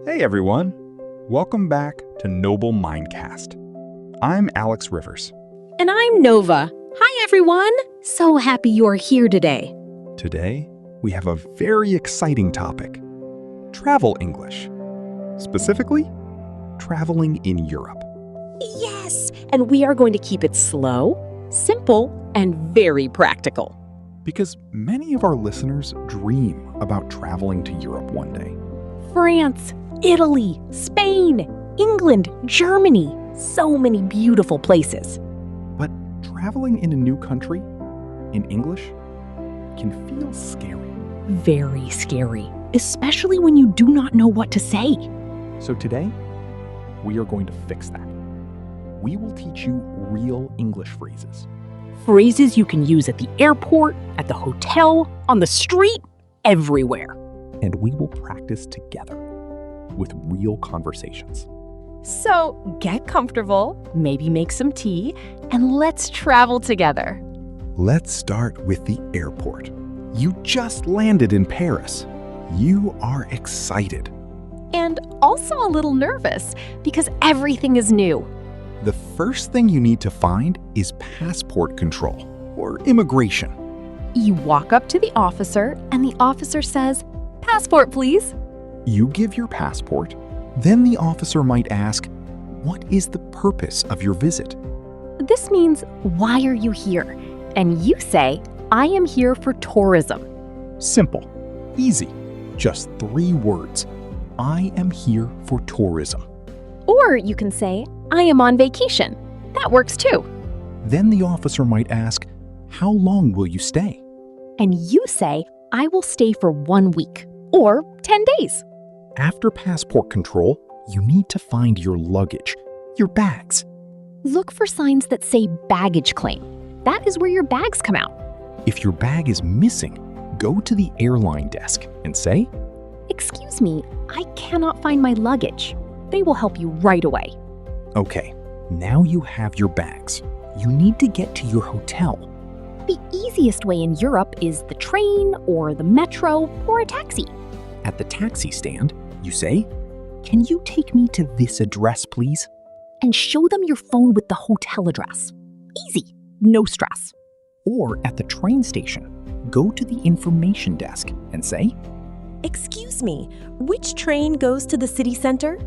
Hey everyone, welcome back to NobleMindcast. I'm Alex Rivers. And I'm Nova. Hi everyone! So happy you're here today. Today, we have a very exciting topic, travel English. Specifically, traveling in Europe. Yes! And we are going to keep it slow, simple, and very practical. Because many of our listeners dream about traveling to Europe one day. France, Italy, Spain, England, Germany. So many beautiful places. But traveling in a new country, in English, can feel scary. Very scary, especially when you do not know what to say. So today, we are going to fix that. We will teach you real English phrases. Phrases you can use at the airport, at the hotel, on the street, everywhere. And we will practice together with real conversations. So get comfortable, maybe make some tea, and let's travel together. Let's start with the airport. You just landed in Paris. You are excited. And also a little nervous because everything is new. The first thing you need to find is passport control or immigration. You walk up to the officer and the officer says, "Passport, please." You give your passport. Then the officer might ask, "What is the purpose of your visit?" This means, "Why are you here?" And you say, "I am here for tourism." Simple, easy, just 3 words. I am here for tourism. Or you can say, "I am on vacation." That works too. Then the officer might ask, "How long will you stay?" And you say, "I will stay for 1 week or 10 days. After passport control, you need to find your luggage, your bags. Look for signs that say baggage claim. That is where your bags come out. If your bag is missing, go to the airline desk and say, "Excuse me, I cannot find my luggage." They will help you right away. "Okay, now you have your bags. You need to get to your hotel." The easiest way in Europe is the train or the metro or a taxi. At the taxi stand, you say, "Can you take me to this address, please?" And show them your phone with the hotel address. Easy, no stress. Or at the train station, go to the information desk and say, "Excuse me, which train goes to the city center?"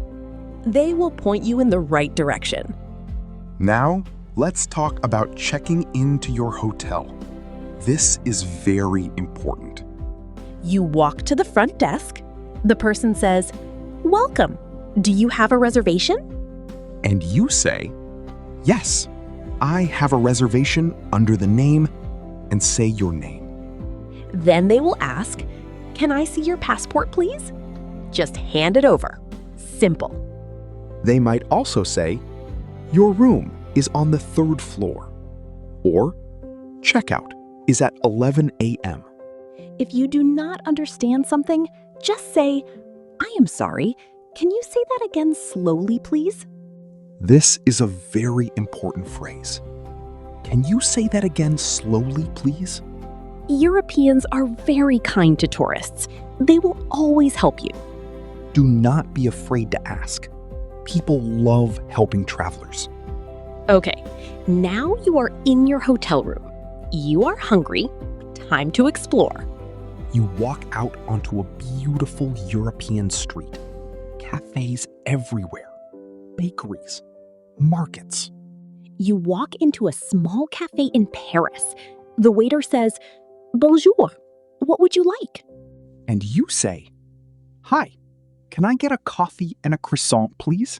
They will point you in the right direction. Now, let's talk about checking into your hotel. This is very important. You walk to the front desk. The person says, "Welcome. Do you have a reservation?" And you say, "Yes, I have a reservation under the name," and say your name. Then they will ask, "Can I see your passport, please?" Just hand it over. Simple. They might also say, "Your room is on the 3rd floor," or "Checkout is at 11 a.m. If you do not understand something, just say, "I am sorry. Can you say that again slowly, please?" This is a very important phrase. Can you say that again slowly, please? Europeans are very kind to tourists. They will always help you. Do not be afraid to ask. People love helping travelers. Okay, now you are in your hotel room. You are hungry. Time to explore. You walk out onto a beautiful European street. Cafes everywhere. Bakeries. Markets. You walk into a small cafe in Paris. The waiter says, "Bonjour, what would you like?" And you say, "Hi, can I get a coffee and a croissant, please?"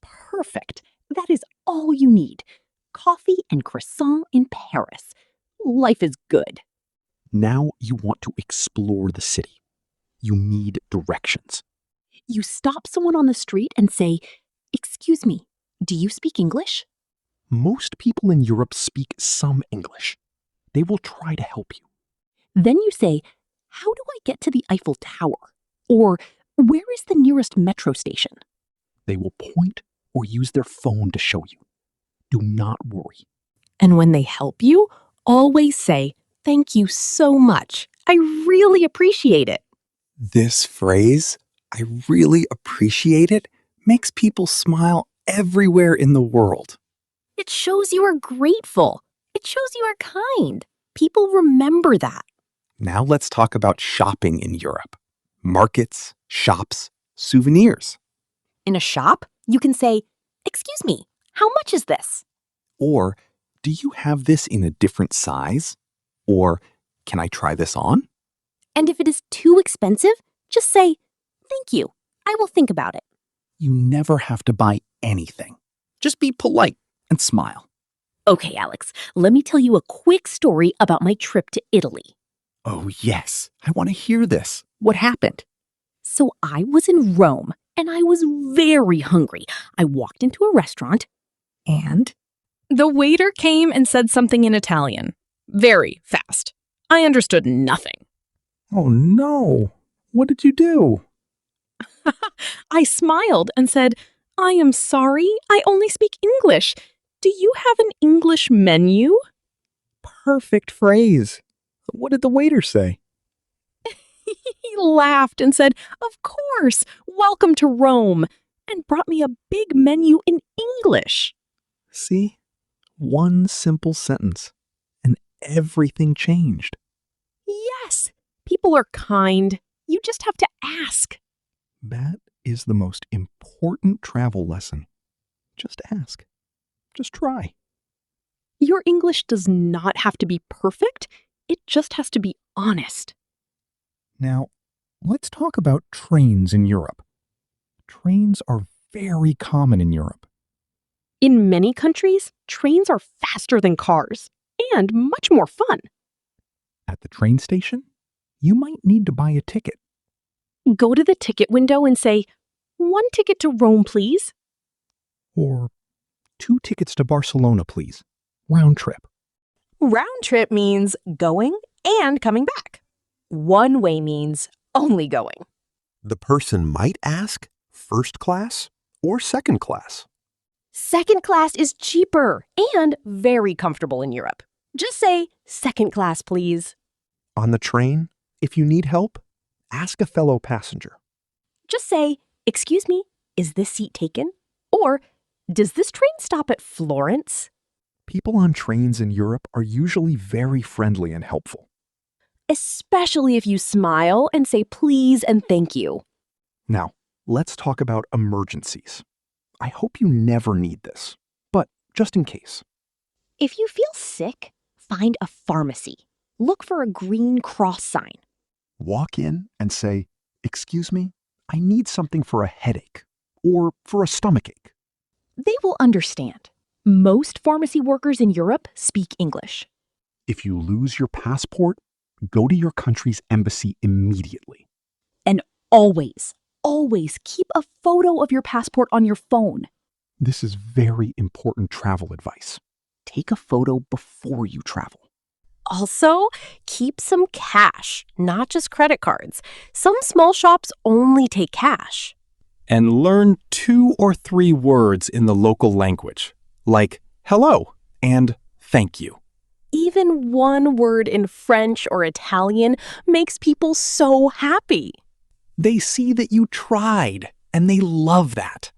Perfect. That is all you need. Coffee and croissant in Paris. Life is good. Now you want to explore the city. You need directions. You stop someone on the street and say, "Excuse me, do you speak English?" Most people in Europe speak some English. They will try to help you. Then you say, "How do I get to the Eiffel Tower?" Or, "Where is the nearest metro station?" They will point or use their phone to show you. Do not worry. And when they help you, always say, "Thank you so much. I really appreciate it." This phrase, I really appreciate it makes people smile everywhere in the world. It shows you are grateful. It shows you are kind. People remember that. Now let's talk about shopping in Europe. Markets, shops, souvenirs. In a shop, you can say, "Excuse me, how much is this?" Or, do you have this in a different size? Or, can I try this on? And if it is too expensive, just say, "Thank you. I will think about it." You never have to buy anything. Just be polite and smile. Okay, Alex, let me tell you a quick story about my trip to Italy. Oh, yes. I want to hear this. What happened? So I was in Rome, and I was very hungry. I walked into a restaurant, and The waiter came and said something in Italian. Very fast. I understood nothing. Oh, no. What did you do? I smiled and said, "I am sorry, I only speak English. Do you have an English menu?" Perfect phrase. What did the waiter say? He laughed and said, "Of course, welcome to Rome," and brought me a big menu in English. See? One simple sentence, and everything changed. Yes, people are kind. You just have to ask. That is the most important travel lesson. Just ask. Just try. Your English does not have to be perfect. It just has to be honest. Now, let's talk about trains in Europe. Trains are very common in Europe. In many countries, trains are faster than cars and much more fun. At the train station, you might need to buy a ticket. Go to the ticket window and say, "One ticket to Rome, please." Or 2 tickets to Barcelona, please. Round trip. Round trip means going and coming back. One way means only going. The person might ask first class or second class. Second class is cheaper and very comfortable in Europe. Just say, "Second class, please." On the train, if you need help, ask a fellow passenger. Just say, "Excuse me, is this seat taken?" Or, "Does this train stop at Florence?" People on trains in Europe are usually very friendly and helpful. Especially if you smile and say please and thank you. Now, let's talk about emergencies. I hope you never need this, but just in case. if you feel sick, find a pharmacy. Look for a green cross sign. Walk in and say, "Excuse me, I need something for a headache or for a stomachache." They will understand. Most pharmacy workers in Europe speak English. If you lose your passport, go to your country's embassy immediately. And always keep a photo of your passport on your phone. This is very important travel advice. Take a photo before you travel. Also, keep some cash, not just credit cards. Some small shops only take cash. And learn 2 or 3 words in the local language, like hello and thank you. Even one word in French or Italian makes people so happy. They see that you tried, and they love that.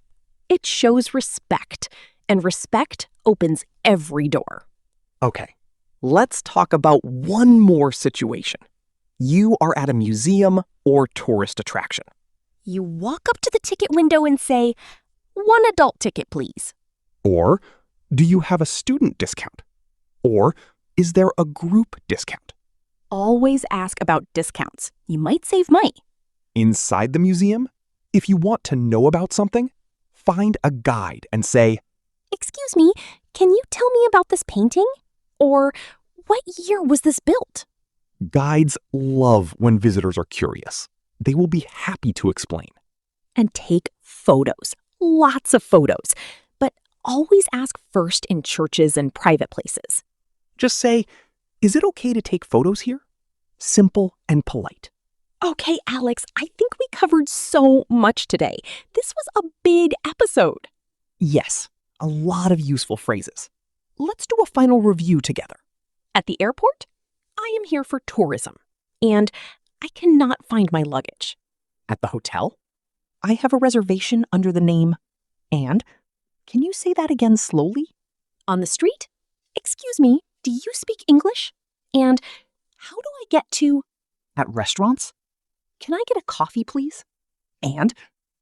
It shows respect, and respect opens every door. Okay, let's talk about one more situation. You are at a museum or tourist attraction. You walk up to the ticket window and say, "One adult ticket, please." Or, do you have a student discount? Or, is there a group discount? Always ask about discounts. You might save money. Inside the museum, if you want to know about something, find a guide and say, "Excuse me, can you tell me about this painting?" Or, "What year was this built?" guides love when visitors are curious. They will be happy to explain. And take photos. Lots of photos. But always ask first in churches and private places. Just say, "Is it okay to take photos here?" Simple and polite. Okay, Alex, I think we covered so much today. This was a big episode. Yes, a lot of useful phrases. Let's do a final review together. At the airport, I am here for tourism, and I cannot find my luggage. At the hotel, I have a reservation under the name. And can you say that again slowly? On the street? Excuse me, do you speak English? And how do I get to... At restaurants? Can I get a coffee, please? And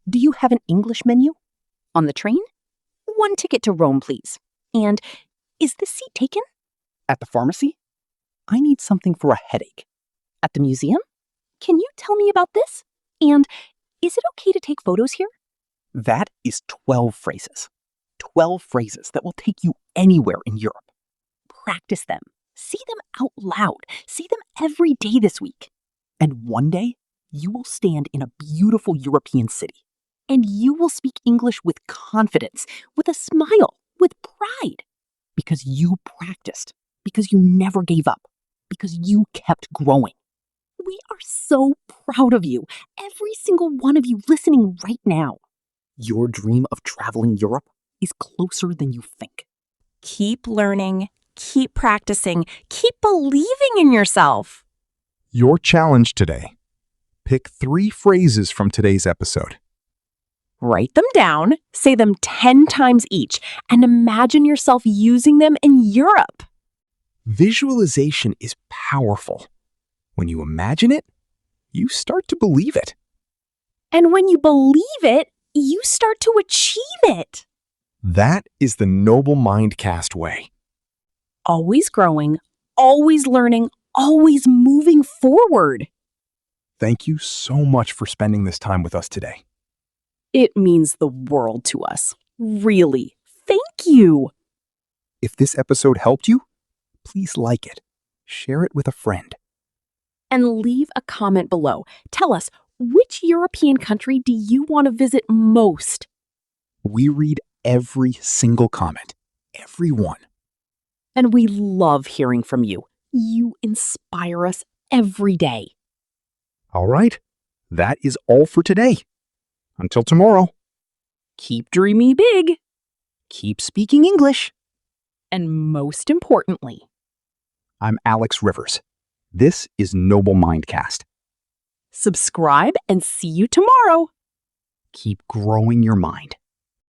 do you have an English menu? On the train? 1 ticket to Rome, please. And is this seat taken? At the pharmacy? I need something for a headache. At the museum? Can you tell me about this? And is it okay to take photos here? That is 12 phrases. 12 phrases that will take you anywhere in Europe. Practice them. Say them out loud. Say them every day this week. And one day, you will stand in a beautiful European city. And you will speak English with confidence, with a smile, with pride. Because you practiced. Because you never gave up. Because you kept growing. We are so proud of you, every single one of you listening right now. Your dream of traveling Europe is closer than you think. Keep learning, keep practicing, keep believing in yourself. Your challenge today. Pick 3 phrases from today's episode. Write them down, say them 10 times each, and imagine yourself using them in Europe. Visualization is powerful. When you imagine it, you start to believe it. And when you believe it, you start to achieve it. That is the NobleMind cast way. Always growing, always learning, always moving forward. Thank you so much for spending this time with us today. It means the world to us. Really. Thank you. If this episode helped you, please like it. Share it with a friend. And leave a comment below. Tell us, which European country do you want to visit most? We read every single comment. Every one. And we love hearing from you. You inspire us every day. All right. That is all for today. Until tomorrow. Keep dreaming big. Keep speaking English. And most importantly, I'm Alex Rivers. This is NobleMind cast. subscribe and see you tomorrow. Keep growing your mind.